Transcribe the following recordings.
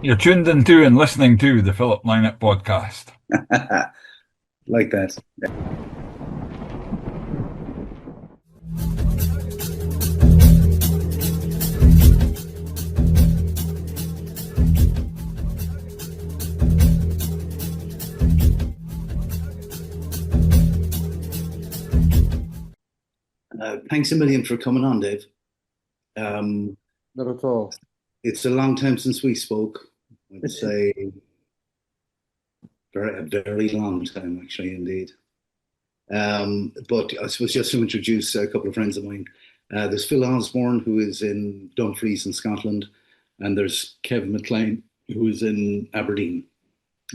You're tuned into and listening to the Philip Lynott Podcast. Like that. Thanks a million for coming on, Dave. Not at all. It's a long time since we spoke. I'd say a very long time, actually, indeed. But I suppose just to introduce a couple of friends of mine. There's Phil Osborne, who is in Dumfries in Scotland, and there's Kevin McLean, who is in Aberdeen.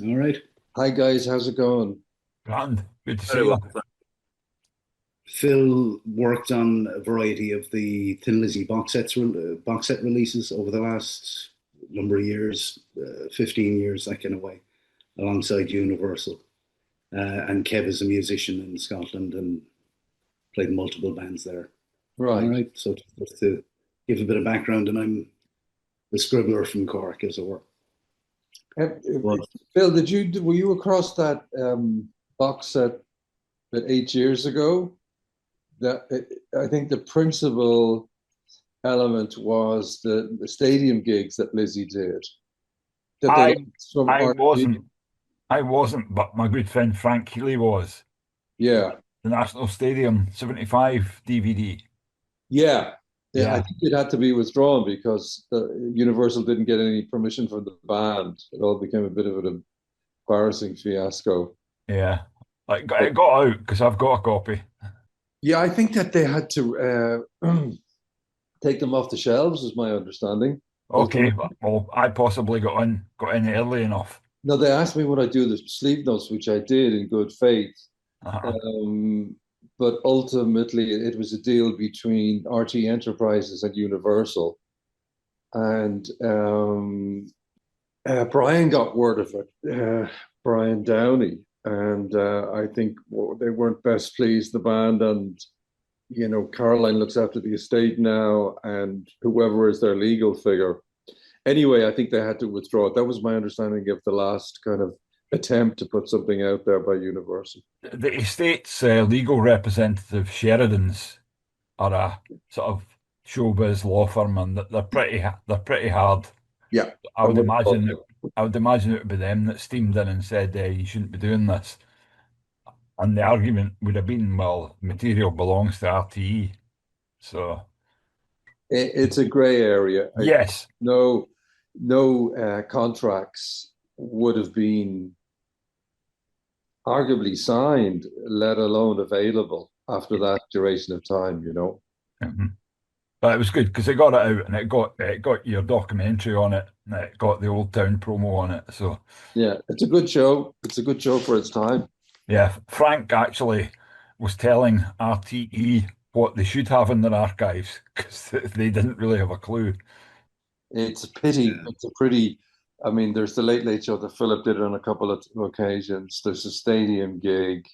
All right. Hi guys, how's it going? Grand. Good to see you. Phil worked on a variety of the Thin Lizzy box set releases over the last number of years, 15 years, that kind of way, alongside Universal. And Kev is a musician in Scotland and played multiple bands there. Right. All right. So just to give a bit of background, and I'm the scribbler from Cork, as it were. Phil, were you across that box set 8 years ago? I think the principal element was the stadium gigs that Lizzy did. I wasn't, but my good friend Frank Healy was. Yeah. The National Stadium 75 DVD. Yeah. I think it had to be withdrawn because the Universal didn't get any permission from the band. It all became a bit of an embarrassing fiasco. Yeah. It got out because I've got a copy. Yeah, I think that they had to take them off the shelves, is my understanding. Okay, well, I possibly got in early enough. No, they asked me would I do the sleeve notes, which I did in good faith. Uh-huh. But ultimately, it was a deal between RT Enterprises and Universal. And Brian got word of it, Brian Downey. And I think they weren't best pleased, the band. And, Caroline looks after the estate now, and whoever is their legal figure. Anyway, I think they had to withdraw it. That was my understanding of the last kind of attempt to put something out there by Universal. The estate's legal representative, Sheridan's, are a sort of showbiz law firm, and they're pretty hard. Yeah, I would imagine it would be them that steamed in and said, you shouldn't be doing this. And the argument would have been, well, material belongs to RTE. So it's a grey area. Yes. No contracts would have been arguably signed, let alone available after that duration of time, Mm-hmm. But it was good because it got it out, and it got your documentary on it, and it got the Old Town promo on it. So yeah, it's a good show. It's a good show for its time. Yeah, Frank actually was telling RTE what they should have in their archives because they didn't really have a clue. It's a pity. It's a pretty. I mean, there's the Late Late Show that Philip did on a couple of occasions. There's a stadium gig.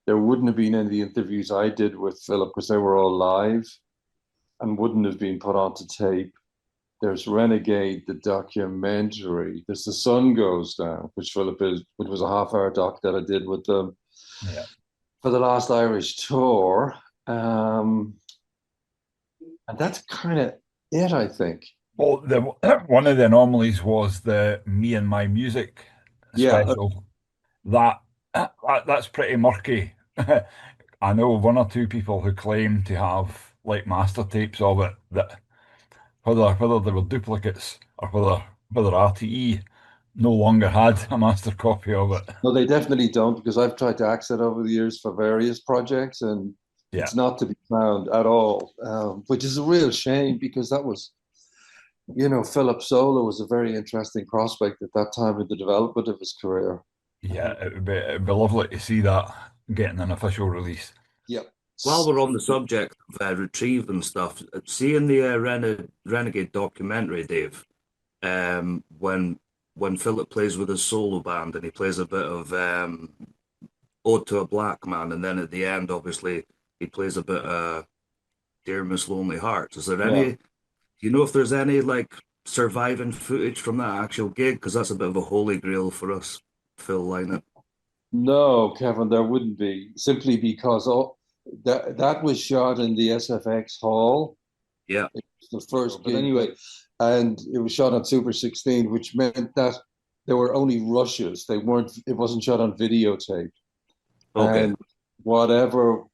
There wouldn't have been any interviews I did with Philip because they were all live and wouldn't have been put onto tape. There's Renegade, the documentary. There's The Sun Goes Down, which was a half-hour doc that I did with them for the last Irish tour. And that's kind of it, I think. Well, one of the anomalies was the Me and My Music special. That's pretty murky. I know one or two people who claim to have like master tapes of it, that whether they were duplicates or whether RTE no longer had a master copy of it. No, they definitely don't, because I've tried to access it over the years for various projects, and it's not to be found at all, which is a real shame, because that was, Philip Solo was a very interesting prospect at that time in the development of his career. Yeah, it'd be lovely to see that getting an official release. Yeah. While we're on the subject of retrieve and stuff, seeing the Renegade documentary, Dave, when Philip plays with his solo band and he plays a bit of Ode to a Black Man, and then at the end, obviously, he plays a bit of Dear Miss Lonely Hearts. Is there any? Do you know if there's any like surviving footage from that actual gig? Because that's a bit of a holy grail for us, Phil Lynott. No, Kevin, there wouldn't be, simply because that was shot in the SFX hall. Yeah. It was the first gig, anyway, and it was shot on Super 16, which meant that there were only rushes. It wasn't shot on videotape. Okay. And whatever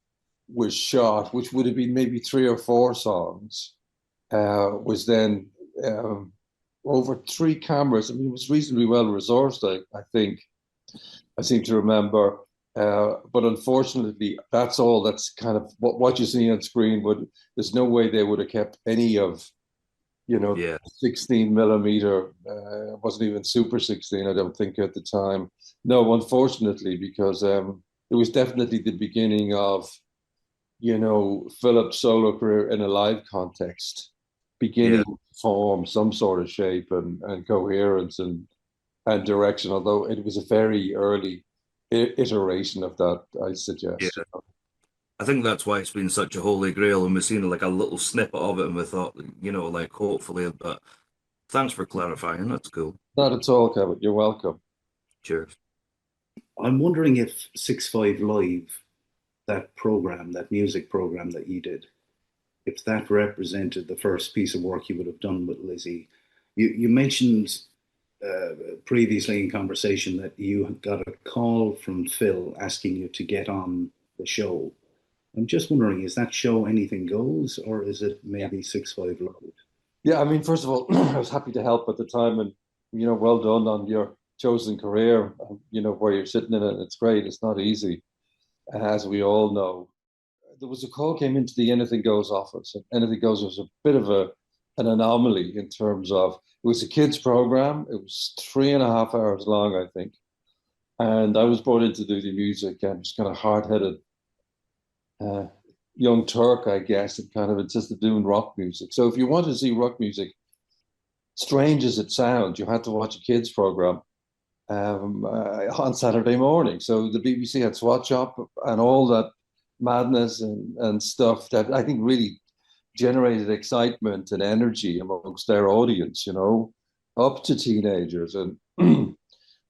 was shot, which would have been maybe 3 or 4 songs, was then over 3 cameras. I mean, it was reasonably well resourced, I think. I seem to remember. But unfortunately, that's all. That's kind of what you see on screen. There's no way they would have kept any of, 16 millimeter. It wasn't even Super 16, I don't think, at the time. No, unfortunately, because it was definitely the beginning of, Philip's solo career in a live context, beginning to form some sort of shape and coherence and direction, although it was a very early iteration of that, I suggest. Yeah. I think that's why it's been such a holy grail, and we've seen like a little snippet of it, and we thought, like hopefully, but thanks for clarifying. That's cool. Not at all, Kevin. You're welcome. Cheers. I'm wondering if 6-5 Live, that music program that you did, if that represented the first piece of work you would have done with Lizzy. You mentioned previously in conversation that you got a call from Phil asking you to get on the show. I'm just wondering, is that show Anything Goes, or is it maybe 6-5 Live? Yeah, I mean, first of all, I was happy to help at the time, and well done on your chosen career. Where you're sitting in it, it's great. It's not easy, as we all know. There was a call came into the Anything Goes office, and Anything Goes was a bit of an anomaly in terms of it was a kids program. It was 3.5 hours long, I think, and I was brought in to do the music, and just kind of hard-headed young Turk, I guess, and kind of insisted doing rock music. So if you wanted to see rock music, strange as it sounds, you had to watch a kids program on Saturday morning. So the BBC had Swat Shop and all that madness and stuff that I think really generated excitement and energy amongst their audience, up to teenagers. And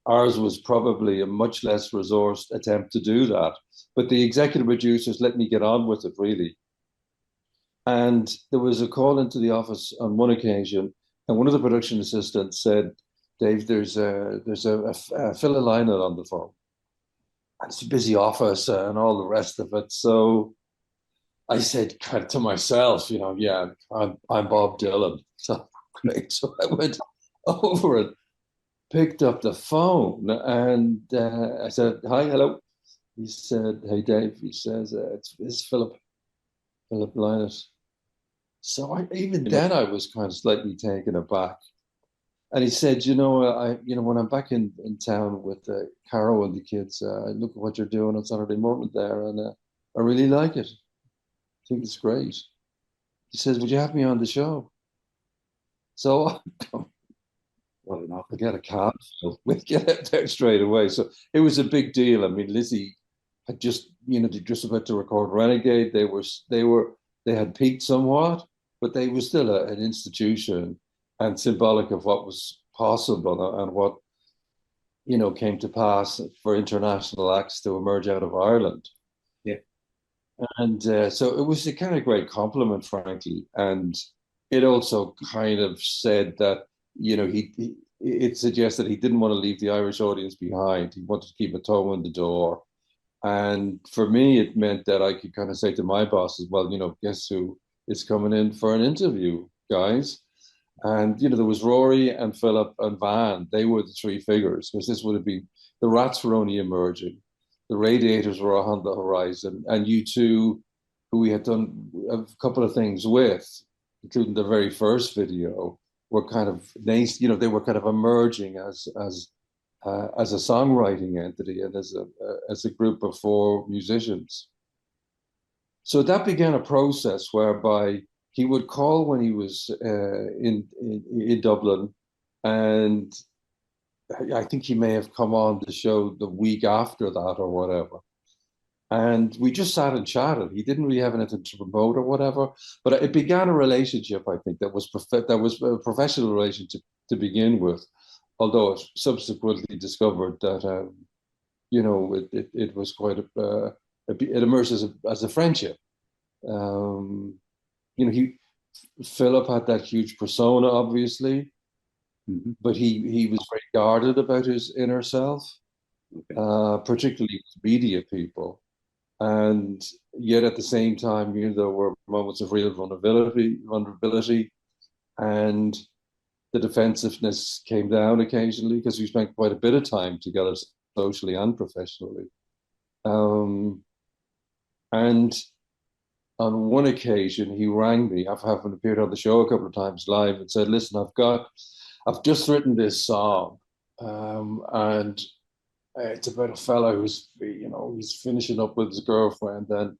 ours was probably a much less resourced attempt to do that. But the executive producers let me get on with it, really. And there was a call into the office on one occasion, and one of the production assistants said, Dave, there's a Philip Lynott on the phone. And it's a busy office and all the rest of it. So I said kind of to myself, yeah, I'm Bob Dylan. So great. So I went over and picked up the phone, and I said, hi, hello. He said, hey, Dave. He says, it's Philip Lynott. So even then I was kind of slightly taken aback. And he said, when I'm back in town with Caro and the kids, I look at what you're doing on Saturday morning there, and I really like it. I think it's great. He says, would you have me on the show? So what an offer. Get a cab. We get out there straight away. So it was a big deal. I mean, Lizzy had just about to record Renegade. They had peaked somewhat, but they were still an institution and symbolic of what was possible and what came to pass for international acts to emerge out of Ireland. Yeah, and so it was a kind of great compliment, frankly, and it also kind of said that it suggested he didn't want to leave the Irish audience behind. He wanted to keep a toe in the door. And for me, it meant that I could kind of say to my bosses, well, guess who is coming in for an interview, guys? And, there was Rory and Philip and Van. They were the 3 figures, because this would have been, the Rats were only emerging. The Radiators were on the horizon. And U2, who we had done a couple of things with, including the very first video, were kind of nice, they were kind of emerging as a songwriting entity and as a group of 4 musicians. So that began a process whereby he would call when he was in Dublin, and I think he may have come on the show the week after that or whatever. And we just sat and chatted. He didn't really have anything to promote or whatever, but it began a relationship, I think, that was a professional relationship to begin with, although it subsequently discovered that, it was quite it emerged as a friendship. Philip had that huge persona, obviously, but he was very guarded about his inner self, particularly with media people. And yet at the same time, there were moments of real vulnerability, and the defensiveness came down occasionally because we spent quite a bit of time together socially and professionally. And on one occasion, he rang me. I've appeared on the show a couple of times live and said, "Listen, I've just written this song, and it's about a fellow who's, he's finishing up with his girlfriend, and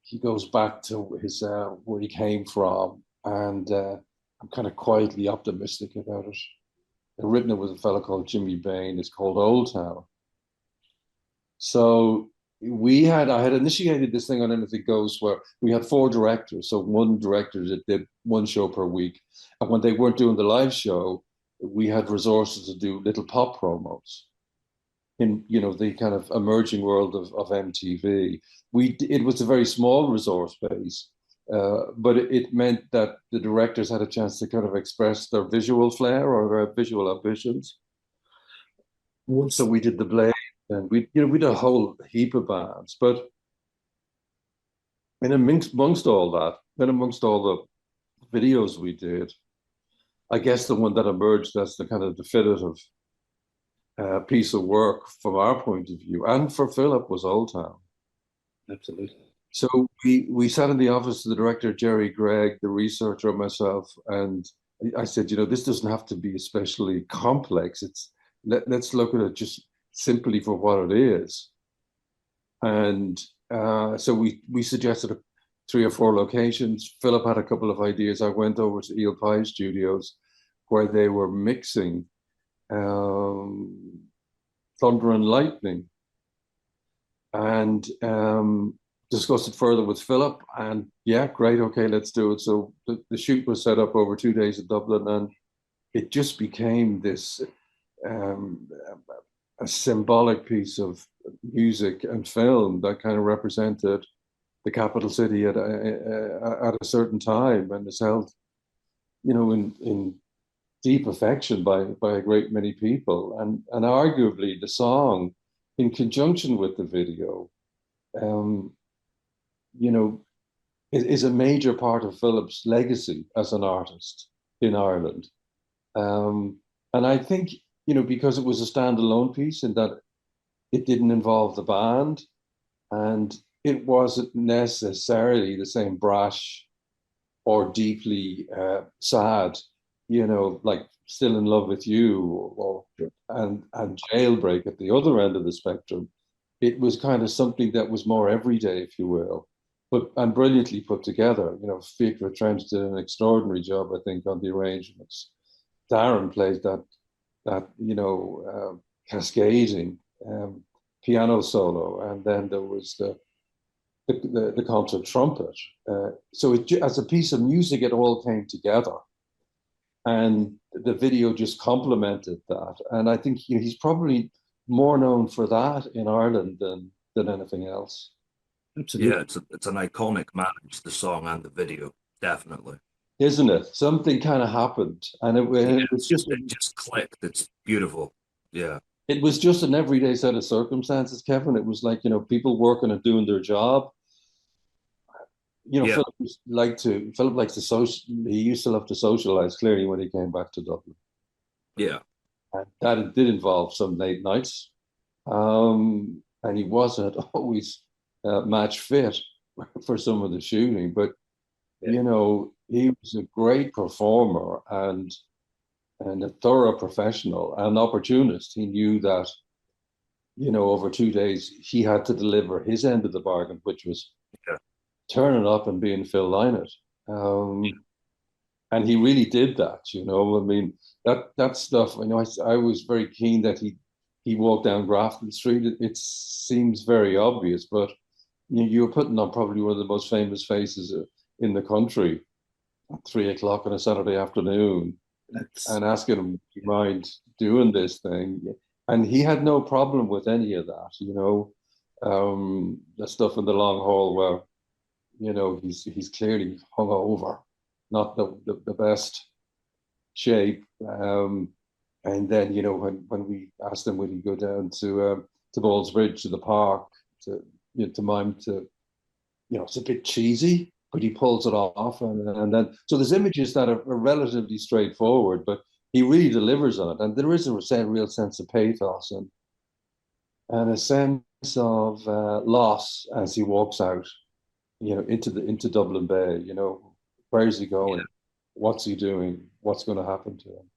he goes back to his where he came from, and I'm kind of quietly optimistic about it. I've written it with a fellow called Jimmy Bain. It's called Old Town." So I had initiated this thing on Anything Goes, where we had 4 directors. So one director that did one show per week, and when they weren't doing the live show, we had resources to do little pop promos in the kind of emerging world of MTV. It was a very small resource base, but it meant that the directors had a chance to kind of express their visual flair or their visual ambitions. So we did the Blade, and we did a whole heap of bands. But amongst all that, then amongst all the videos we did, I guess the one that emerged as the kind of definitive piece of work from our point of view, and for Philip, was Old Town. Absolutely. So we sat in the office of the director, Jerry Gregg, the researcher, myself, and I said, this doesn't have to be especially complex. Let's look at it just simply for what it is. And so we suggested 3 or 4 locations. Philip had a couple of ideas. I went over to Eel Pie Studios, where they were mixing Thunder and Lightning, and discussed it further with Philip. And yeah, great, okay, let's do it. So the shoot was set up over 2 days in Dublin, and it just became this a symbolic piece of music and film that kind of represented the capital city at a certain time, and is held, in deep affection by a great many people. And arguably the song, in conjunction with the video, is a major part of Philip's legacy as an artist in Ireland. And I think, because it was a standalone piece in that it didn't involve the band, and it wasn't necessarily the same brash or deeply sad, like Still in Love with You and Jailbreak at the other end of the spectrum. It was kind of something that was more everyday, if you will, and brilliantly put together. Fiacre Trench did an extraordinary job, I think, on the arrangements. Darren played that cascading piano solo, and then there was the concert trumpet. So as a piece of music, it all came together, and the video just complemented that. And I think he's probably more known for that in Ireland than anything else. Absolutely. Yeah, it's an iconic marriage, the song and the video, definitely. Isn't it? Something kind of happened, and it just clicked. It's beautiful. Yeah. It was just an everyday set of circumstances, Kevin. It was like, people working and doing their job. Yeah. Philip likes to he used to love to socialize, clearly, when he came back to Dublin. Yeah. And that did involve some late nights. And he wasn't always match fit for some of the shooting, but he was a great performer and a thorough professional and opportunist. He knew that, over 2 days, he had to deliver his end of the bargain, which was turning up and being Phil Lynott. And he really did that, I mean, that stuff, I was very keen that he walked down Grafton Street. It seems very obvious, but you were putting on probably one of the most famous faces in the country at 3 o'clock on a Saturday afternoon That's and asking him, do you mind doing this thing? And he had no problem with any of that, the stuff in the long haul where, he's clearly hung over, not the best shape. And then, when we asked him, would he go down to Ballsbridge, to the park, to mime to, it's a bit cheesy, but he pulls it off. And then, so there's images that are relatively straightforward, but he really delivers on it. And there is a real sense of pathos and a sense of loss as he walks out, into Dublin Bay. Where is he going? Yeah. What's he doing? What's going to happen to him?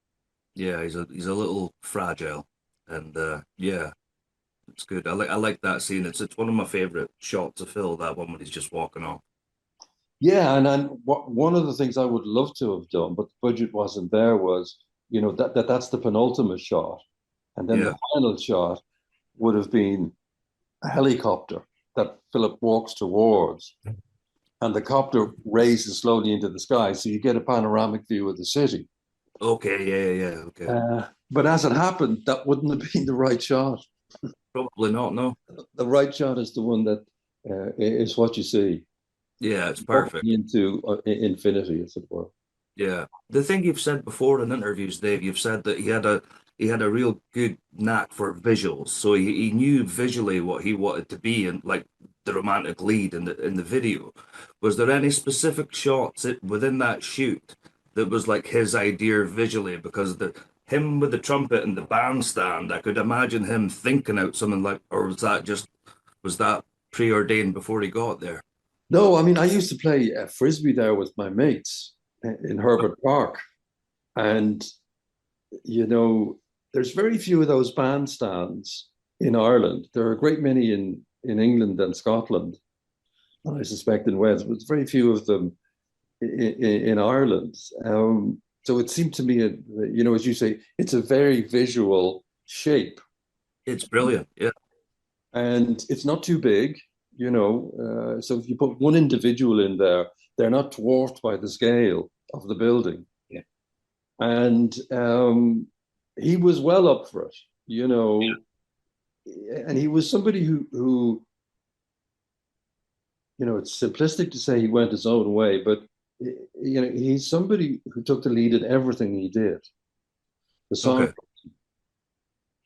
Yeah, he's a little fragile, and yeah, it's good. I like that scene. It's one of my favorite shots of Phil. That one when he's just walking off. Yeah, and one of the things I would love to have done, but the budget wasn't there, was, that's the penultimate shot. And then Yeah. the final shot would have been a helicopter that Philip walks towards, and the copter raises slowly into the sky. So you get a panoramic view of the city. Okay. Yeah. Okay. But as it happened, that wouldn't have been the right shot. Probably not. No. The right shot is the one that is what you see. Yeah, it's perfect. Into infinity, as it were. Yeah. The thing you've said before in interviews, Dave, you've said that he had a real good knack for visuals. So he knew visually what he wanted to be and like the romantic lead in the video. Was there any specific shots within that shoot that was like his idea visually? Because the him with the trumpet and the bandstand, I could imagine him thinking out something like, or was that preordained before he got there? No, I mean, I used to play frisbee there with my mates in Herbert Park. And, there's very few of those bandstands in Ireland. There are a great many in England and Scotland, and I suspect in Wales, but there's very few of them in Ireland. So it seemed to me, as you say, it's a very visual shape. It's brilliant. Yeah. And it's not too big, so if you put one individual in there, they're not dwarfed by the scale of the building. Yeah. And he was well up for it, and he was somebody who, it's simplistic to say he went his own way, but he's somebody who took the lead in everything he did. The song, Okay.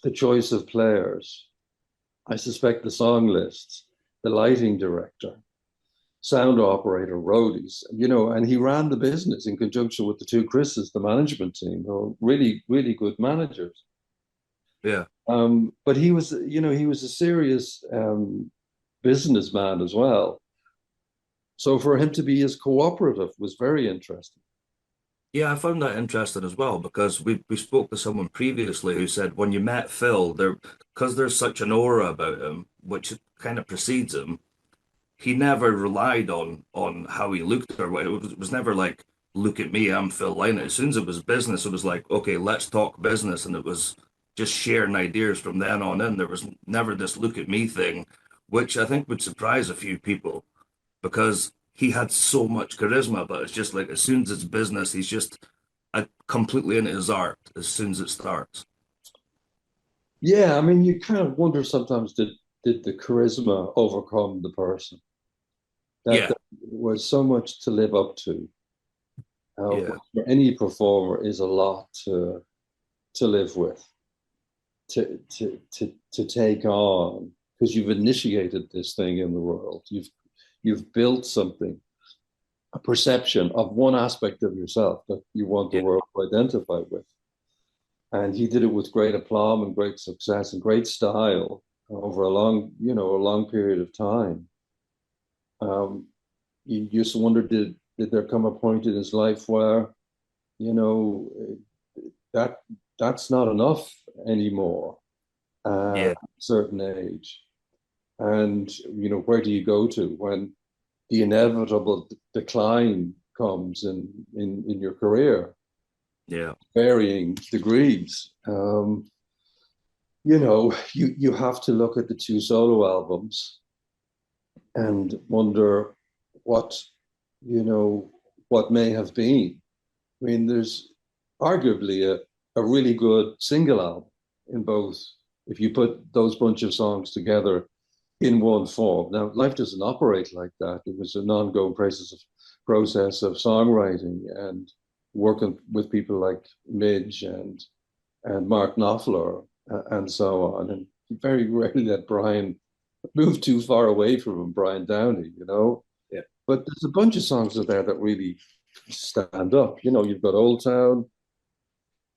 the choice of players, I suspect the song lists, the lighting director, sound operator, roadies, and he ran the business in conjunction with the two Chris's, the management team, who are really, really good managers. Yeah. But he was a serious businessman as well. So for him to be as cooperative was very interesting. Yeah, I found that interesting as well because we spoke to someone previously who said when you met Phil, because there's such an aura about him, which kind of precedes him, he never relied on how he looked or what. It was never like, look at me, I'm Phil Lynott. As soon as it was business, it was like, okay, let's talk business, and it was just sharing ideas from then on in. There was never this look at me thing, which I think would surprise a few people because he had so much charisma, but it's just like as soon as it's business, he's just completely into his art as soon as it starts. Yeah, I mean, you kind of wonder sometimes, did the charisma overcome the person? That Yeah, there was so much to live up to. yeah, For any performer is a lot to live with, to take on, because you've initiated this thing in the world. You've built something, a perception of one aspect of yourself that you want the yeah, world to identify with. And he did it with great aplomb and great success and great style over a long period of time. You just wonder, did there come a point in his life where, you know, that that's not enough anymore at yeah, a certain age? And, where do you go to when the inevitable decline comes in your career, yeah, varying degrees? You have to look at the two solo albums and wonder what, what may have been. I mean, there's arguably a really good single album in both, if you put those bunch of songs together in one form. Now, life doesn't operate like that. It was an ongoing process of songwriting and working with people like Midge and Mark Knopfler and so on. And very rarely let Brian move too far away from him, Brian Downey, Yeah. But there's a bunch of songs out there that really stand up. You've got Old Town,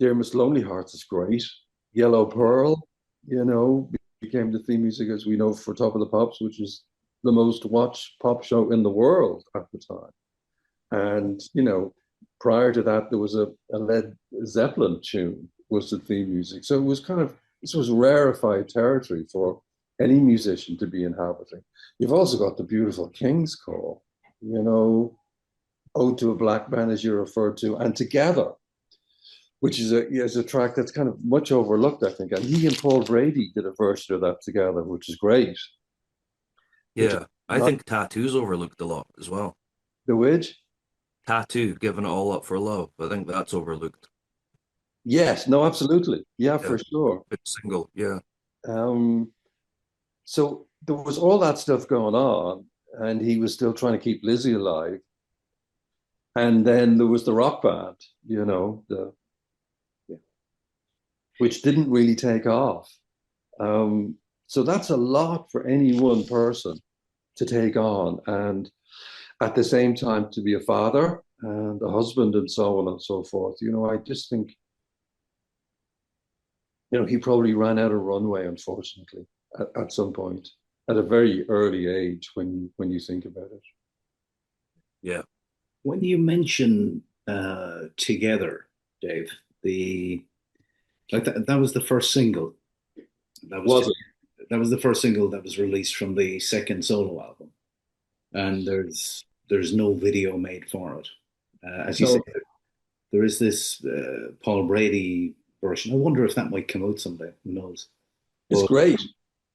Dear Miss Lonely Hearts is great. Yellow Pearl, became the theme music, as we know, for Top of the Pops, which is the most watched pop show in the world at the time. And, prior to that, there was a Led Zeppelin tune was the theme music. So it was this was rarefied territory for any musician to be inhabiting. You've also got the beautiful King's Call, Ode to a Black Man, as you referred to, and Together, which is a track that's kind of much overlooked, I think. And he and Paul Brady did a version of that together, which is great. Yeah, I think Tattoo's overlooked a lot as well. The Widge? Tattoo, Giving It All Up for Love. I think that's overlooked. Yes, no, absolutely. Yeah, for sure. It's single, yeah. So there was all that stuff going on, and he was still trying to keep Lizzy alive. And then there was the rock band, which didn't really take off. So that's a lot for any one person to take on. And at the same time, to be a father and a husband and so on and so forth. I just think, he probably ran out of runway, unfortunately, at some point, at a very early age when you think about it. Yeah. When you mention Together, Dave, that was the first single. That was the first single that was released from the second solo album, and there's no video made for it. As you said, there is this Paul Brady version. I wonder if that might come out someday. Who knows? It's great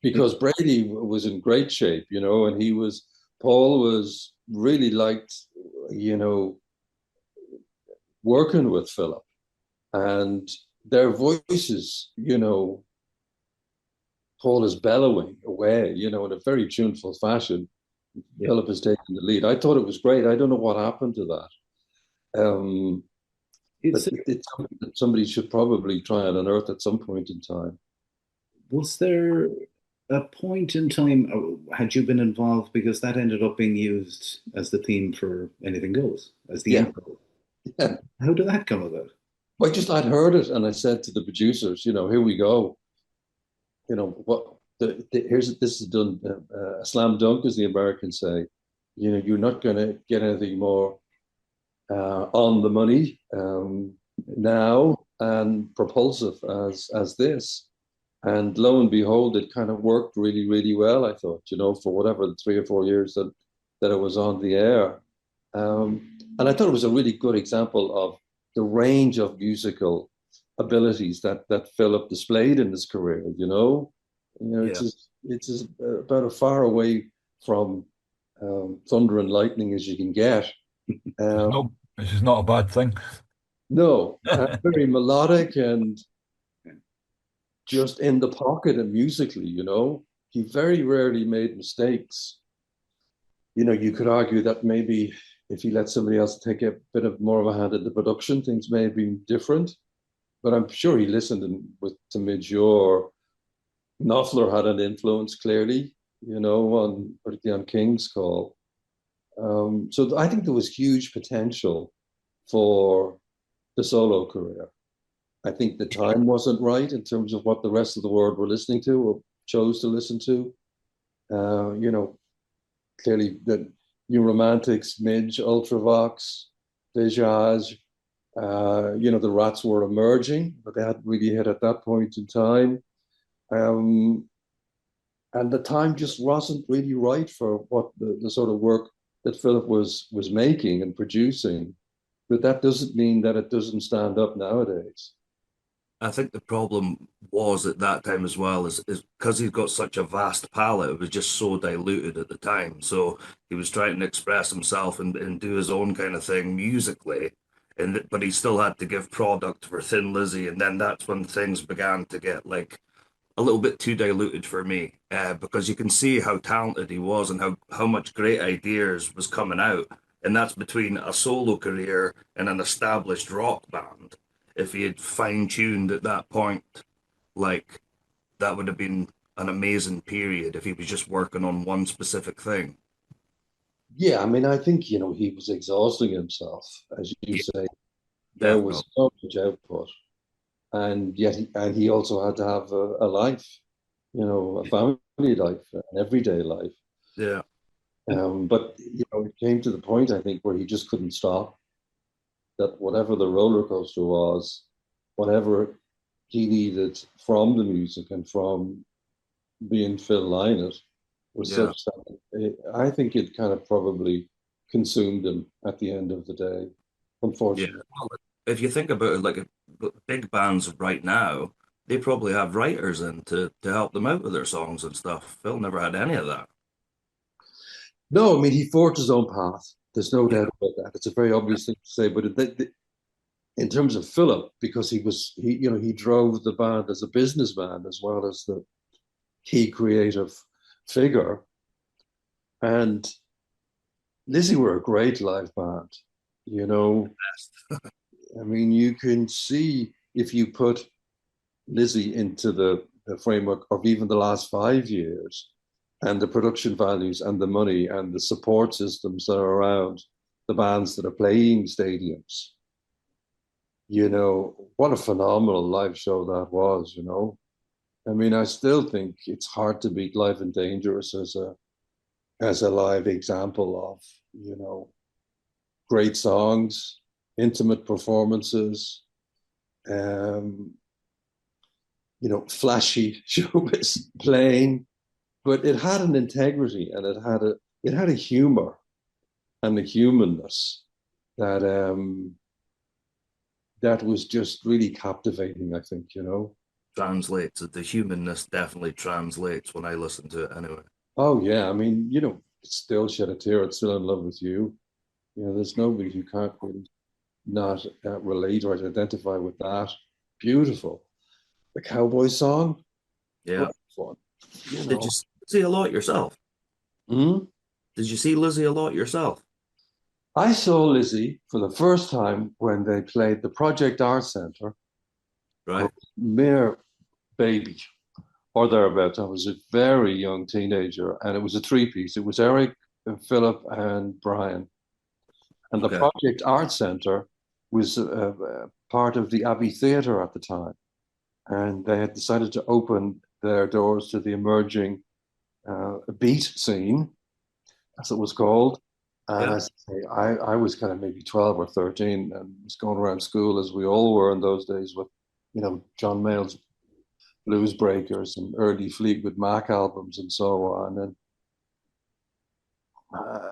because Brady was in great shape, and Paul was really liked, working with Philip, and their voices, Paul is bellowing away, in a very tuneful fashion. Yeah. Philip is taking the lead. I thought it was great. I don't know what happened to that. It's something that somebody should probably try and unearth at some point in time. Was there a point in time, had you been involved, because that ended up being used as the theme for Anything Goes, as the intro? Yeah. How did that come about? Well, I'd heard it, and I said to the producers, here we go. This is done a slam dunk, as the Americans say. You're not going to get anything more on the money now and propulsive as this. And lo and behold, it kind of worked really, really well, I thought, for whatever the 3 or 4 years that it was on the air. And I thought it was a really good example of the range of musical abilities that Philip displayed in his career, It's about as far away from thunder and lightning as you can get. This is not a bad thing. No, very melodic and just in the pocket and musically, He very rarely made mistakes. You could argue that maybe if he let somebody else take a bit of more of a hand in the production, things may have been different. But I'm sure he listened to Midge, or Knopfler had an influence clearly, particularly on King's Call. So I think there was huge potential for the solo career. I think the time wasn't right in terms of what the rest of the world were listening to or chose to listen to. Clearly the New Romantics, Midge, Ultravox, Visage, the Rats were emerging, but they hadn't really hit at that point in time. And the time just wasn't really right for what the sort of work that Philip was making and producing. But that doesn't mean that it doesn't stand up nowadays. I think the problem was at that time as well is because he's got such a vast palette, it was just so diluted at the time. So he was trying to express himself and do his own kind of thing musically, but he still had to give product for Thin Lizzy, and then that's when things began to get like a little bit too diluted for me, because you can see how talented he was and how much great ideas was coming out, and that's between a solo career and an established rock band. If he had fine-tuned at that point, like that would have been an amazing period if he was just working on one specific thing. Yeah, I mean, I think, he was exhausting himself, as you Yeah, say. There definitely. was so much output, and yet he also had to have a life, a family life, an everyday life. Yeah, But it came to the point, I think, where he just couldn't stop. That whatever the roller coaster was, whatever he needed from the music and from being Phil Lynott was yeah, such that I think it kind of probably consumed him at the end of the day, yeah. unfortunately. Well, if you think about it, like big bands right now, they probably have writers in to help them out with their songs and stuff. Phil never had any of that. No, I mean, he forged his own path. There's no Yeah, doubt about that. It's a very obvious thing to say, but in terms of Philip, because he drove the band as a businessman as well as the key creative figure. And Lizzy were a great live band. You know, I mean, you can see if you put Lizzy into the framework of even the last 5 years and the production values and the money and the support systems that are around the bands that are playing stadiums. What a phenomenal live show that was. I mean, I still think it's hard to beat Live and Dangerous as a live example of, great songs, intimate performances, um, flashy showbiz playing, but it had an integrity and it had a humor and a humanness that that was just really captivating, I think. translates. The humanness definitely translates when I listen to it anyway. Oh yeah, I mean, it's still shed a tear, it's still in love with you. There's nobody who can't really not relate or identify with that. Beautiful. The cowboy song, Yeah. great fun. You Did know. you see a lot yourself? Mhm. Did you see Lizzie a lot yourself? I saw Lizzy for the first time when they played the Project Art Center. I was Right. a mere baby or thereabouts. I was a very young teenager, and it was a three-piece. It was Eric, and Philip, and Brian. And the Okay. Project Art Center was part of the Abbey Theatre at the time. And they had decided to open their doors to the emerging beat scene, as it was called. And Yeah. as I say, I was kind of maybe 12 or 13 and was going around school as we all were in those days with, John Mayall's Blues Breakers and early Fleetwood Mac albums and so on. And uh,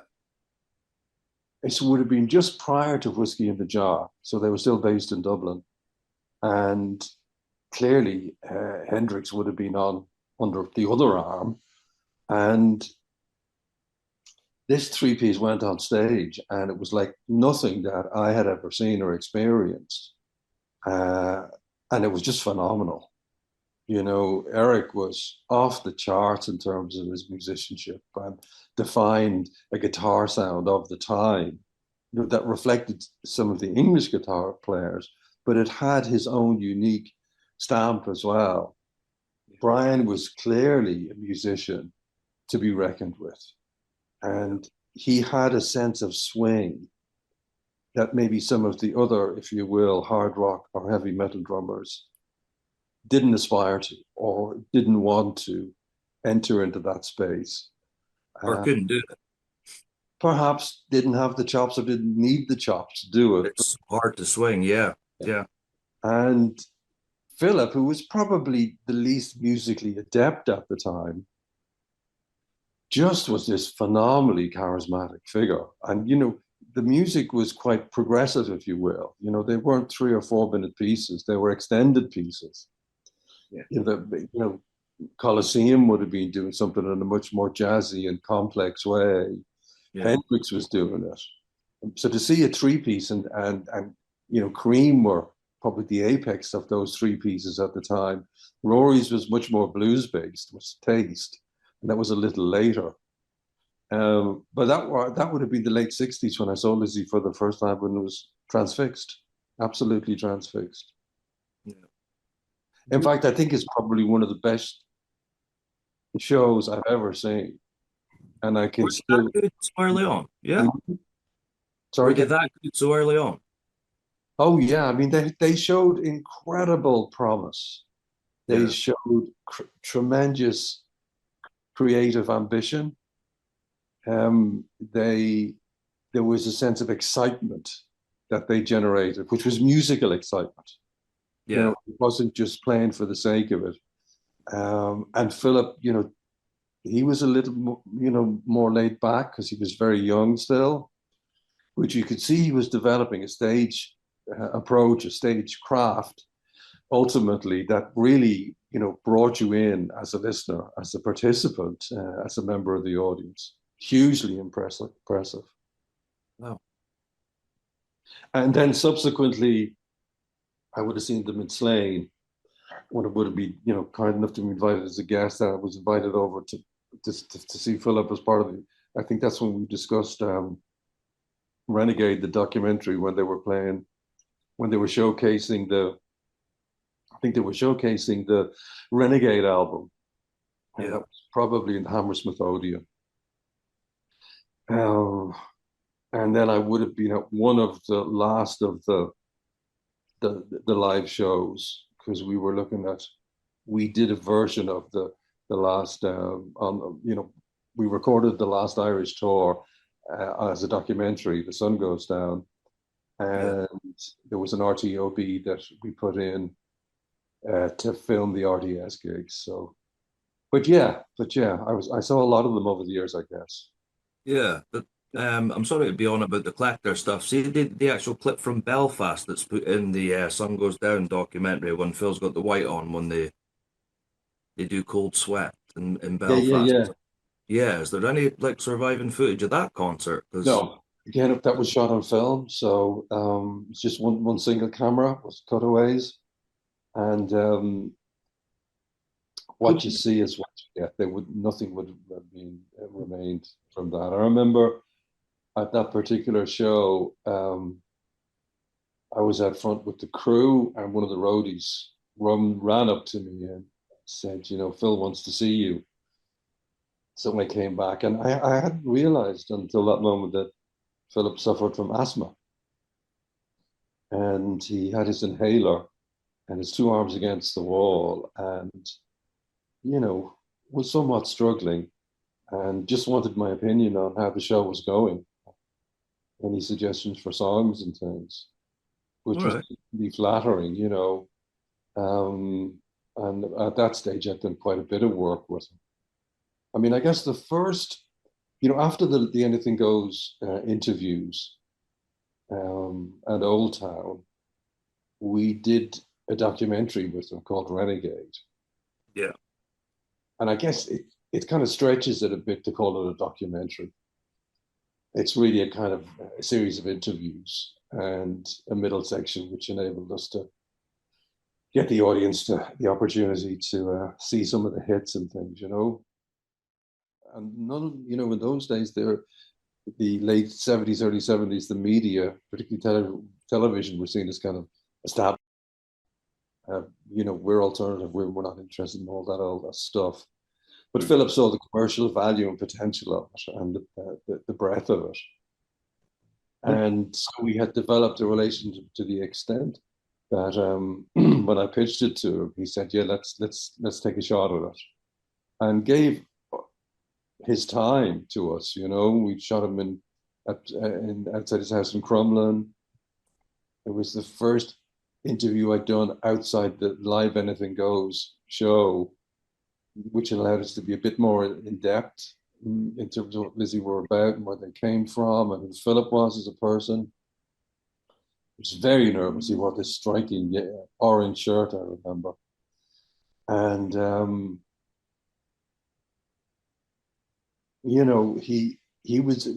it would have been just prior to Whiskey in the Jar. So they were still based in Dublin. And clearly, Hendrix would have been on under the other arm. And this three-piece went on stage, and it was like nothing that I had ever seen or experienced. Uh, and it was just phenomenal. Eric was off the charts in terms of his musicianship and defined a guitar sound of the time, that reflected some of the English guitar players, but it had his own unique stamp as well. Brian was clearly a musician to be reckoned with. And he had a sense of swing that maybe some of the other, if you will, hard rock or heavy metal drummers didn't aspire to or didn't want to enter into that space. Or couldn't do it. Perhaps didn't have the chops or didn't need the chops to do it. It's hard to swing. Yeah. Yeah. And Philip, who was probably the least musically adept at the time, just was this phenomenally charismatic figure. And, the music was quite progressive, if you will. You know, they weren't 3 or 4 minute pieces; they were extended pieces. Yeah. Colosseum would have been doing something in a much more jazzy and complex way. Yeah. Hendrix was doing it. So to see a 3-piece and Cream were probably the apex of those 3 pieces at the time. Rory's was much more blues based, was Taste, and that was a little later. But that would have been the late 60s when I saw Lizzy for the first time, when it was transfixed, absolutely transfixed. Yeah. In fact, I think it's probably one of the best shows I've ever seen. And I can still. That good so early on? Yeah. Sorry. Were they that good so early on? Oh yeah, I mean they showed incredible promise. They showed tremendous creative ambition. There was a sense of excitement that they generated, which was musical excitement. Yeah. You know, it wasn't just playing for the sake of it. And Philip, he was a little more laid back because he was very young still, which you could see he was developing a stage approach, a stage craft, ultimately, that really, brought you in as a listener, as a participant, as a member of the audience. Hugely impressive. Wow. And then subsequently, I would have seen them in Slane when it would have been, kind enough to be invited as a guest. I was invited over to see Philip as part of the. I think that's when we discussed Renegade, the documentary, when they were showcasing the Renegade album. And that was probably in Hammersmith Odeon. And then I would have been at one of the last of the live shows, because we did a version of the last we recorded the last Irish tour as a documentary, The Sun Goes Down, and there was an RTOB that we put in to film the RTS gigs. So, but yeah, I saw a lot of them over the years, I guess. Yeah, but I'm sorry to be on about the collector stuff. See the actual clip from Belfast that's put in the Sun Goes Down documentary when Phil's got the white on when they do Cold Sweat in Belfast. Yeah. Yeah, is there any surviving footage of that concert? No, again, that was shot on film, so it's just one single camera with cutaways, and what you see is what you get. Nothing would have been remained from that. I remember at that particular show, I was out front with the crew, and one of the roadies ran up to me and said, Phil wants to see you. So I came back, and I hadn't realized until that moment that Philip suffered from asthma. And he had his inhaler and his 2 arms against the wall, and, was somewhat struggling, and just wanted my opinion on how the show was going. Any suggestions for songs and things, which was really flattering, and at that stage, I'd done quite a bit of work with him. I mean, I guess the first, after the Anything Goes interviews and Old Town, we did a documentary with him called Renegade. Yeah. And I guess it kind of stretches it a bit to call it a documentary. It's really a kind of a series of interviews and a middle section, which enabled us to get the audience to the opportunity to see some of the hits and things, And in those days, the late 70s, early 70s, the media, particularly television, were seen as kind of established. We're alternative, we're not interested in all that stuff. But Philip saw the commercial value and potential of it, and the breadth of it. And so we had developed a relationship to the extent that when I pitched it to him, he said, "Yeah, let's take a shot at it," and gave his time to us. We shot him outside his house in Crumlin. It was the first interview I'd done outside the live Anything Goes show, which allowed us to be a bit more in depth in terms of what Lizzy were about and where they came from and who Philip was as a person. I was very nervous. He wore this striking orange shirt, I remember. And, you know,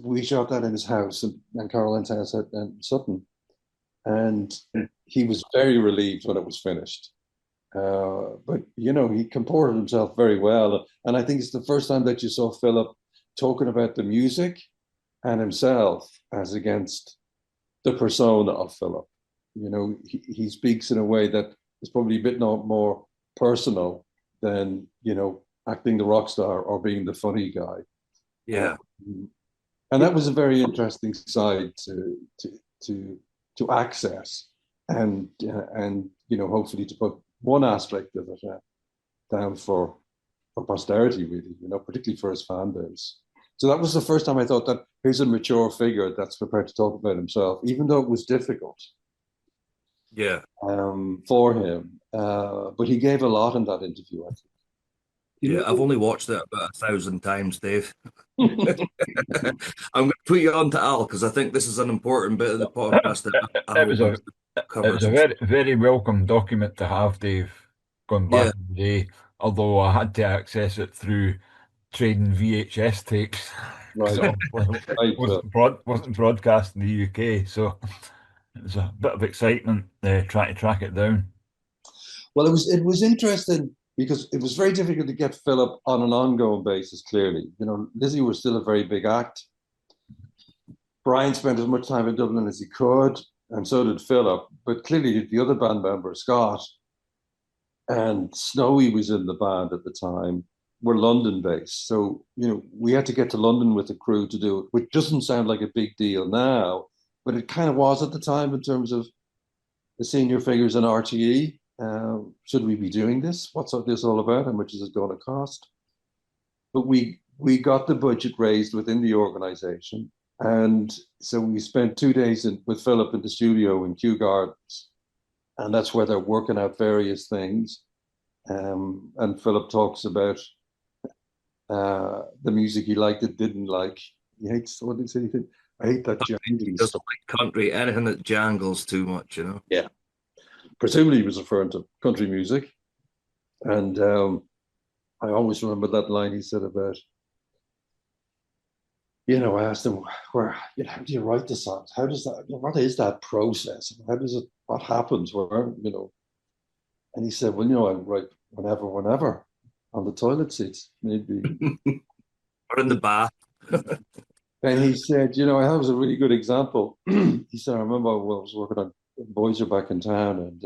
we shot that in his house and Caroline's house in Sutton. And he was very relieved when it was finished. But, you know, he comported himself very well. And I think it's the first time that you saw Philip talking about the music and himself as against the persona of Philip. You know, he speaks in a way that is probably a bit more personal than, you know, acting the rock star or being the funny guy. Yeah. And that was a very interesting side to access and you know, hopefully to put one aspect of it down for posterity, really, you know, particularly for his fan base. So that was the first time I thought that here's a mature figure that's prepared to talk about himself, even though it was difficult. Yeah. For him. But he gave a lot in that interview, I think. Yeah, I've only watched it about 1,000 times, Dave. I'm going to put you on to Al because I think this is an important bit of the podcast that It Al was wants to it cover. was a very, very welcome document to have, Dave, going Yeah, back in the day, although I had to access it through trading VHS tapes because Right. it obviously Right. wasn't broadcast in the UK, so it was a bit of excitement trying to track it down. Well, it was interesting because it was very difficult to get Philip on an ongoing basis, clearly. You know, Lizzy was still a very big act. Brian spent as much time in Dublin as he could, and so did Philip. But clearly, the other band member, Scott, and Snowy was in the band at the time, were London based. So, you know, we had to get to London with the crew to do it, which doesn't sound like a big deal now, but it kind of was at the time in terms of the senior figures in RTE. Should we be doing this? What's this all about? How much is it going to cost? But we got the budget raised within the organization. And so we spent 2 days with Philip in the studio in Kew Gardens. And that's where they're working out various things. And Philip talks about the music he liked and didn't like. He hates, what did he say? I hate that he jangly doesn't stuff. like country, anything that jangles too much, you know. Yeah. Presumably he was referring to country music. And I always remember that line he said about, you know, I asked him, where, you know, how do you write the songs? How does that, what is that process? How does it, what happens where, you know? And he said, well, you know, I write whenever on the toilet seats, maybe. Or in the bath. And he said, you know, I have a really good example. He said, I remember when I was working on Boys Are Back in Town and,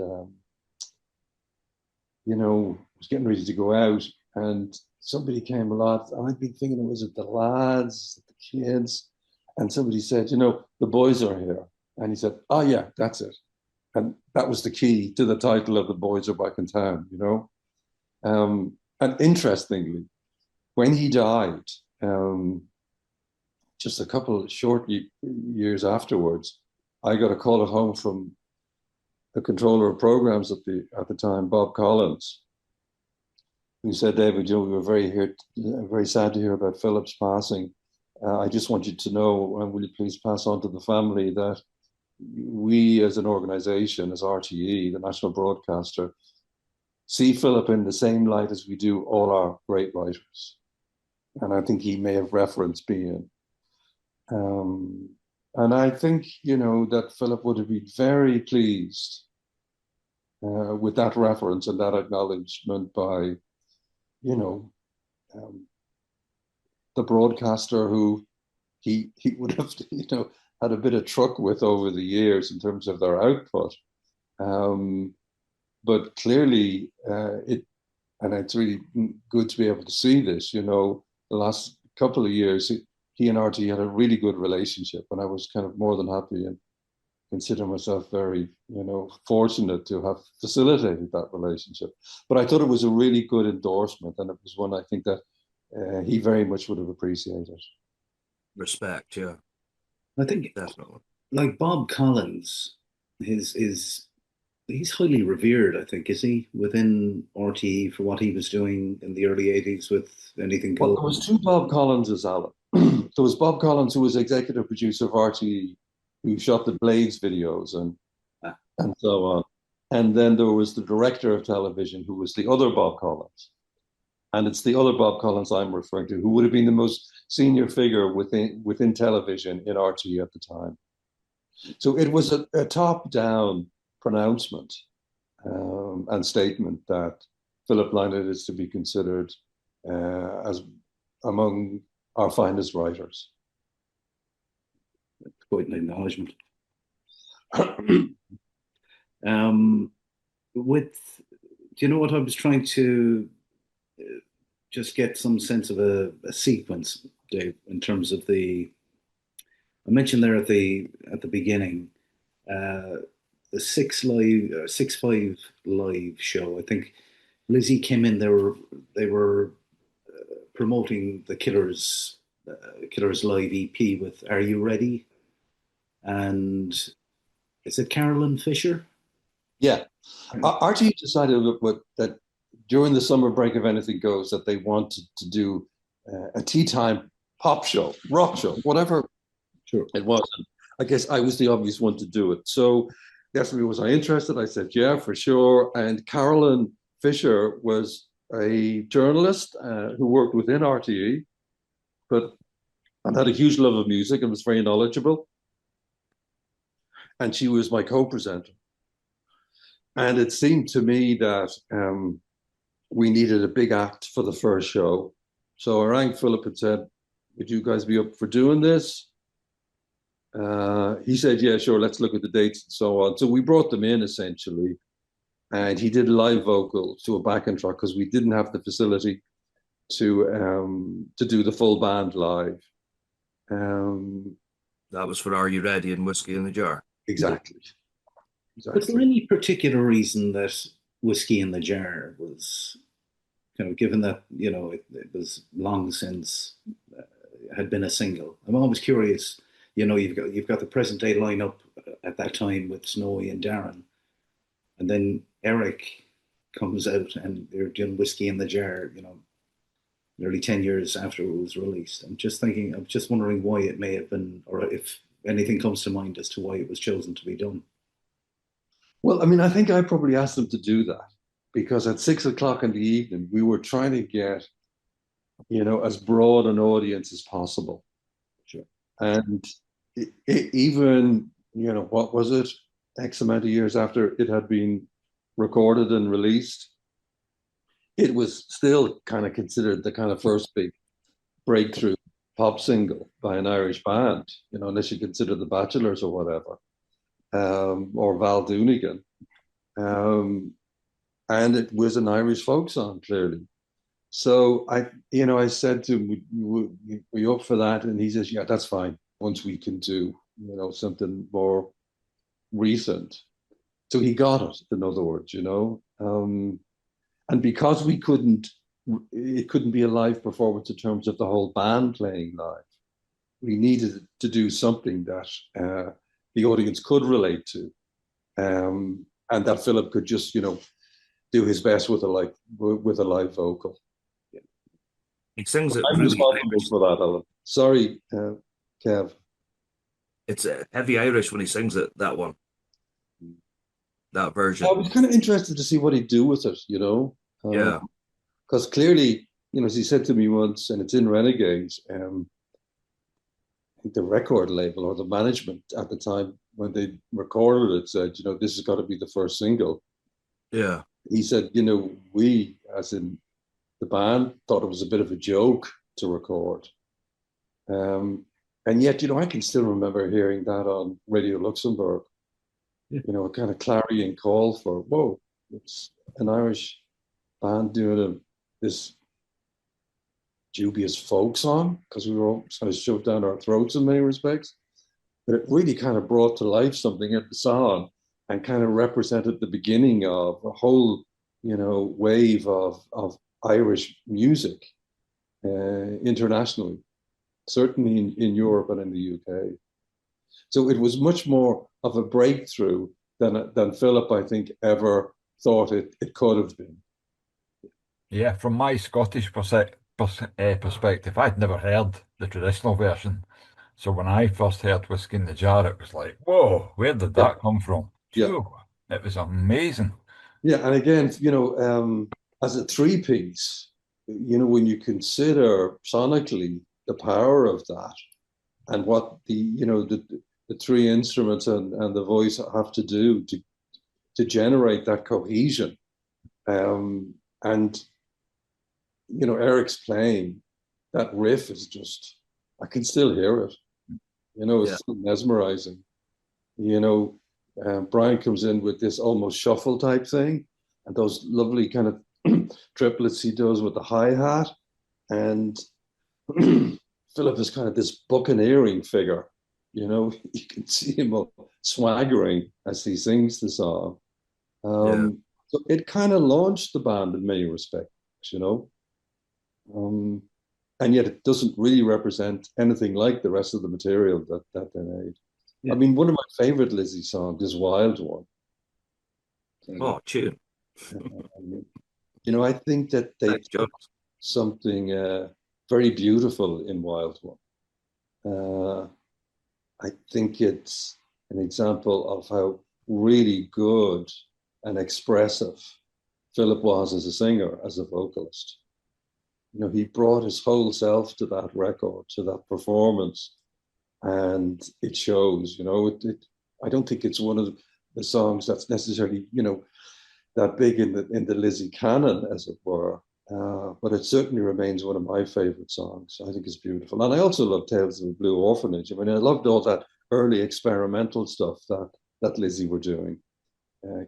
you know, I was getting ready to go out and somebody came along and I'd been thinking, was it the lads, the kids? And somebody said, you know, the boys are here. And he said, oh, yeah, that's it. And that was the key to the title of The Boys Are Back in Town, you know. And interestingly, when he died, just a couple of short years afterwards, I got a call at home from the controller of programs at the time, Bob Collins, who said, David, you know, we were very sad to hear about Philip's passing. I just want you to know, and will you please pass on to the family that we as an organization, as RTE, the national broadcaster, see Philip in the same light as we do all our great writers. And I think he may have referenced being. And I think, you know, that Philip would have been very pleased with that reference and that acknowledgement by, you know, the broadcaster who he would have, you know, had a bit of truck with over the years in terms of their output. But clearly, and it's really good to be able to see this, you know, the last couple of years, he and RT had a really good relationship, and I was kind of more than happy and consider myself very, you know, fortunate to have facilitated that relationship. But I thought it was a really good endorsement, and it was one I think that he very much would have appreciated. Respect, yeah. I think definitely. Like Bob Collins, his he's highly revered, I think, is he, within RTE for what he was doing in the early 80s with Anything Well, Goes? there was two Bob Collinses, Alan. There was Bob Collins, who was executive producer of RTE, who shot the Blades videos Ah, and so on. And then there was the director of television, who was the other Bob Collins. And it's the other Bob Collins I'm referring to, who would have been the most senior figure within television in RTE at the time. So it was a top-down pronouncement and statement that Philip Lynott is to be considered as among our finest writers. quite an acknowledgement. With, do you know what I was trying to just get some sense of a sequence, Dave, in terms of I mentioned there at the beginning, uh, the 6 5 live show. I think Lizzy came in. They were promoting the Killers live EP with "Are You Ready?" and is it Carolyn Fisher? Yeah, RTE decided that during the summer break of Anything Goes that they wanted to do a tea time pop show, rock show, whatever Sure. it was. I guess I was the obvious one to do it. So definitely was I interested. I said, yeah, for sure. And Carolyn Fisher was a journalist who worked within RTE, but and had a huge love of music and was very knowledgeable. And she was my co-presenter. And it seemed to me that we needed a big act for the first show. So I rang Philip and said, would you guys be up for doing this? He said, yeah, sure, let's look at the dates and so on. So we brought them in essentially, and he did live vocals to a backing track because we didn't have the facility to do the full band live. That was for Are You Ready and Whiskey in the Jar. Exactly. Was there any particular reason that Whiskey in the Jar was, given that, it was long since had been a single? I'm always curious. You've got the present day lineup at that time with Snowy and Darren, and then Eric comes out and they're doing Whiskey in the Jar, nearly 10 years after it was released. I'm just wondering why it may have been, or if anything comes to mind as to why it was chosen to be done. Well, I mean, I think I probably asked them to do that because at 6 o'clock in the evening, we were trying to get, as broad an audience as possible. Sure. And even, what was it? X amount of years after it had been recorded and released, it was still kind of considered the kind of first big breakthrough pop single by an Irish band, unless you consider The Bachelors or whatever, or Val Doonigan. And it was an Irish folk song, clearly. So I said to him, "We up for that?" And he says, "Yeah, that's fine. Once we can do, something more recent." So he got it. In other words, and because it couldn't be a live performance in terms of the whole band playing live. We needed to do something that the audience could relate to, and that Philip could just, do his best with a live vocal. He sings it I'm really responsible Irish. for that, Alan. Sorry, Kev. It's heavy Irish when he sings it, that one, that version. I was kind of interested to see what he'd do with it, Yeah. because clearly, as he said to me once, and it's in Renegade, I think the record label or the management at the time when they recorded it said, this has got to be the first single. Yeah. He said, we, as in the band, thought it was a bit of a joke to record. And yet, I can still remember hearing that on Radio Luxembourg, a kind of clarion call for, whoa, it's an Irish band doing this dubious folk song, because we were all kind of shoved down our throats in many respects. But it really kind of brought to life something in the song and kind of represented the beginning of a whole, wave of Irish music internationally, certainly in Europe and in the UK. So it was much more of a breakthrough than Philip, I think, ever thought it could have been. Yeah, from my Scottish perspective, I'd never heard the traditional version. So when I first heard Whiskey in the Jar, it was like, whoa, where did Yeah, that come from? yeah, Phew, it was amazing. yeah. And again, as a three-piece, when you consider sonically the power of that and what the three instruments and the voice have to do to generate that cohesion. And Eric's playing, that riff is just, I can still hear it. It's Yeah. still mesmerizing. Brian comes in with this almost shuffle type thing, and those lovely kind of triplets he does with the hi-hat. And Philip is kind of this buccaneering figure. You can see him swaggering as he sings the song. Yeah. So it kind of launched the band in many respects, and yet it doesn't really represent anything like the rest of the material that they made. Yeah. I mean, one of my favorite Lizzy songs is Wild One. Oh, tune. I think that they Thanks, John. took something very beautiful in Wild One. I think it's an example of how really good and expressive Philip was as a singer, as a vocalist. He brought his whole self to that record, to that performance, and it shows. I don't think it's one of the songs that's necessarily, that big in the Lizzy canon, as it were. But it certainly remains one of my favorite songs. I think it's beautiful. And I also love Tales of a Blue Orphanage. I mean, I loved all that early experimental stuff that Lizzy were doing.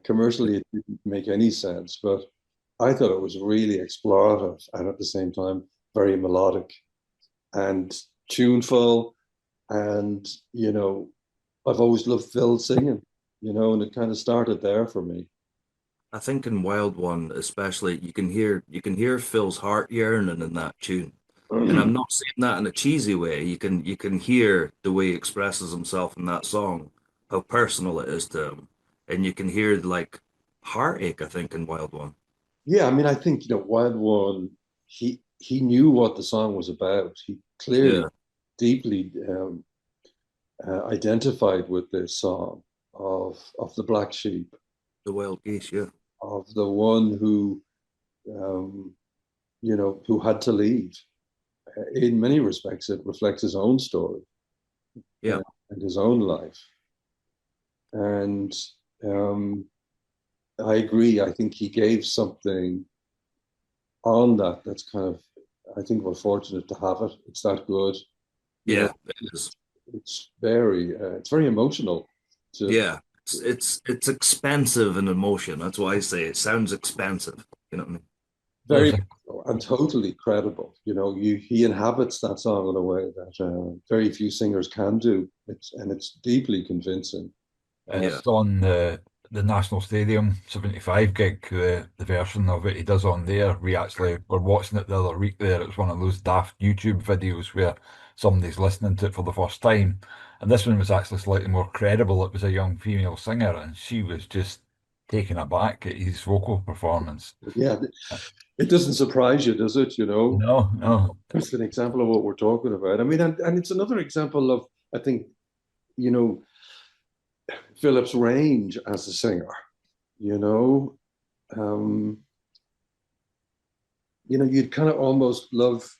Commercially, it didn't make any sense, but I thought it was really explorative and at the same time very melodic and tuneful. And, I've always loved Phil singing, and it kind of started there for me. I think in Wild One, especially, you can hear Phil's heart yearning in that tune. And I'm not saying that in a cheesy way. You can hear the way he expresses himself in that song, how personal it is to him. And you can hear like heartache, I think, in Wild One. Yeah, I mean, I think, Wild One, he knew what the song was about. He clearly, Yeah, deeply identified with this song of the black sheep, the wild geese, yeah. of the one um, who had to leave. In many respects, it reflects his own story Yeah. and his own life. And I agree. I think he gave something on that's kind of, I think we're fortunate to have it. It's that good. Yeah, it is. It's very emotional. Yeah. It's expensive in emotion. That's why I say it sounds expensive. You know what I mean? Very There's a, and totally credible. He inhabits that song in a way that very few singers can do. It's deeply convincing. Yeah. it's on the National Stadium 75 gig, the version of it he does on there. We actually were watching it the other week there. It's one of those daft YouTube videos where somebody's listening to it for the first time. And this one was actually slightly more credible. It was a young female singer, and she was just taken aback at his vocal performance. Yeah, it doesn't surprise you, does it? No, no. It's an example of what we're talking about. I mean, and it's another example of, I think, you know, Philip's range as a singer. You know, um, you'd kind of almost love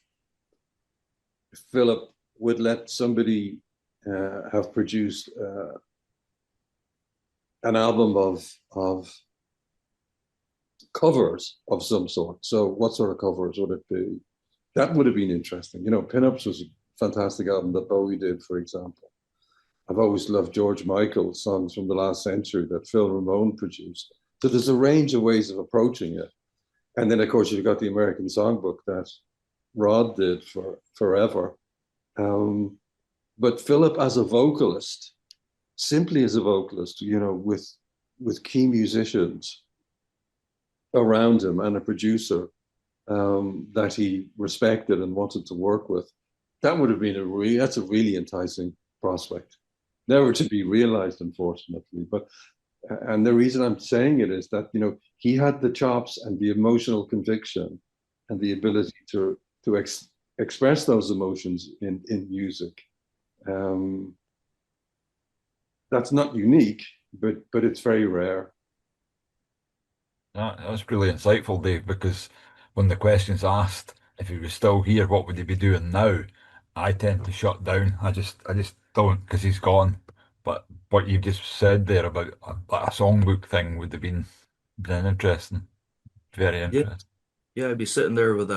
if Philip would let somebody have produced an album of covers of some sort. So, what sort of covers would it be? That would have been interesting. Pinups was a fantastic album that Bowie did, for example. I've always loved George Michael's songs from the last century that Phil Ramone produced. So there's a range of ways of approaching it. And then, of course, you've got the American Songbook that Rod did for forever. But Philip, as a vocalist, simply as a vocalist, with key musicians around him and a producer that he respected and wanted to work with, that would have been that's a really enticing prospect. Never to be realized, unfortunately. But And the reason I'm saying it is that, he had the chops and the emotional conviction and the ability to express those emotions in music. That's not unique, but it's very rare. That's really insightful, Dave, because when the question's asked if he was still here, what would he be doing now? I tend to shut down. I just don't, because he's gone. But what you just said there about like a songbook thing would have been interesting, very Yeah, interesting. yeah, he'd be sitting there with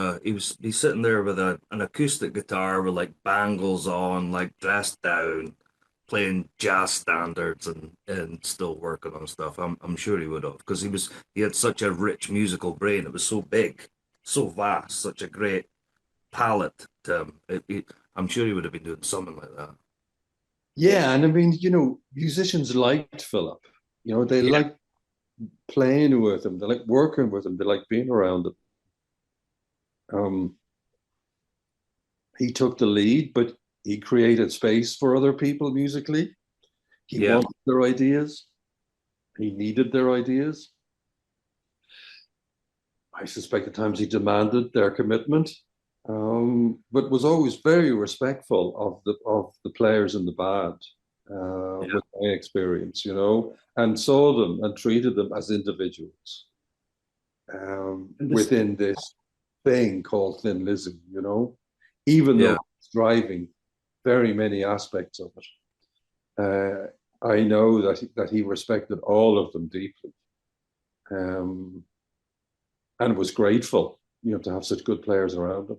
be sitting there with an acoustic guitar with like bangles on, like dressed down, playing jazz standards and still working on stuff. I'm sure he would have, because he had such a rich musical brain. It was so big, so vast, such a great palette to him. I'm sure he would have been doing something like that. Yeah, and I mean, musicians liked Philip. They Yeah, liked playing with him. They liked working with him. They liked being around him. He took the lead, but he created space for other people musically. He yeah, wanted their ideas. He needed their ideas. I suspect at times he demanded their commitment, but was always very respectful of the players in the band, yeah. with my experience, and saw them and treated them as individuals, And this, within this thing called Thin Lizzy, even though Yeah. it's driving very many aspects of it. I know that he respected all of them deeply, um, and was grateful, to have such good players around him.